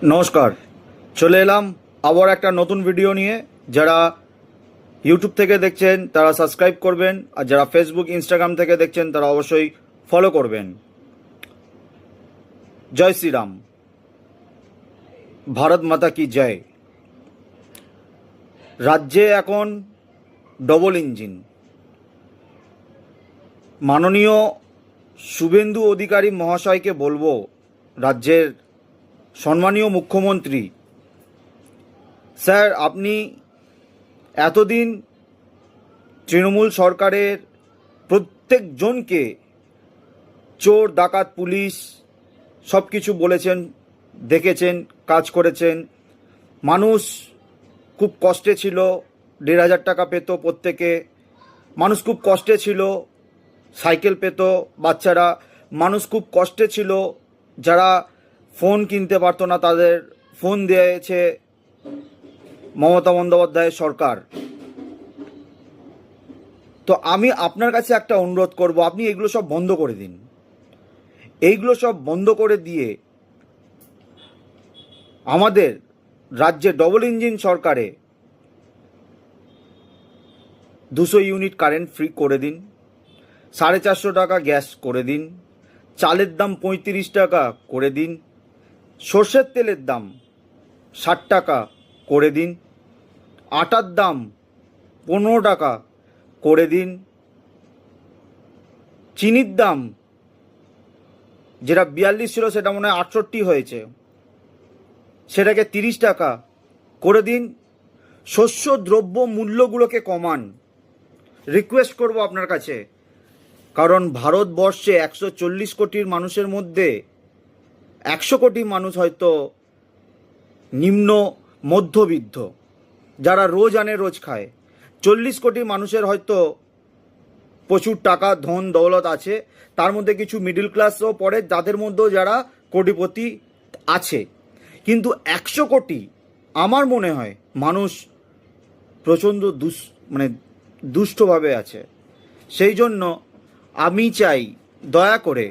নমস্কার, চলে এলাম আবার একটা নতুন ভিডিও নিয়ে। যারা ইউটিউব থেকে দেখছেন তারা সাবস্ক্রাইব করবেন, আর যারা ফেসবুক ইনস্টাগ্রাম থেকে দেখছেন তারা অবশ্যই ফলো করবেন। জয় শ্রীরাম, ভারত মাতা কি জয়। রাজ্যে এখন ডবল ইঞ্জিন। মাননীয় শুভেন্দু অধিকারী মহাশয়কে বলবো, রাজ্যের সম্মানীয় মুখ্যমন্ত্রী স্যার, আপনি এতদিন তৃণমূল সরকারের প্রত্যেকজনকে চোর, ডাকাত, পুলিশ সব কিছু বলেছেন, দেখেছেন, কাজ করেছেন। মানুষ খুব কষ্টে ছিল, 1,500 টাকা পেত প্রত্যেকে। মানুষ খুব কষ্টে ছিল, সাইকেল পেত বাচ্চারা। মানুষ খুব কষ্টে ছিল, যারা ফোন কিনতে পারতো না তাদের ফোন দিয়েছে মমতা বন্দ্যোপাধ্যায়ের সরকার। তো আমি আপনার কাছে একটা অনুরোধ করব, আপনি এগুলো সব বন্ধ করে দিন। এইগুলো সব বন্ধ করে দিয়ে আমাদের রাজ্যে ডবল ইঞ্জিন সরকারে 200 ইউনিট কারেন্ট ফ্রি করে দিন, 450 টাকা গ্যাস করে দিন, চালের দাম 35 টাকা করে দিন, সর্ষের তেলের দাম 60 টাকা করে দিন, আটার দাম 15 টাকা করে দিন, চিনির দাম যেটা 42 ছিল সেটা মনে হয় 68 হয়েছে, সেটাকে 30 টাকা করে দিন। শস্য দ্রব্য মূল্যগুলোকে কমান, রিকোয়েস্ট করব আপনার কাছে। কারণ ভারতবর্ষে 140 কোটির মানুষের মধ্যে 100 কোটি মানুষ হয়তো নিম্ন মধ্যবিত্ত, যারা রোজ আনে রোজ খায়। 40 কোটি মানুষের হয়তো প্রচুর টাকা, ধন দৌলত আছে, তার মধ্যে কিছু মিডল ক্লাসও পড়ে, যাদের মধ্যেও যারা কোটিপতি আছে। কিন্তু 100 কোটি আমার মনে হয় মানুষ প্রচণ্ড দুষ্টভাবে আছে। সেই জন্য আমি চাই দয়া করে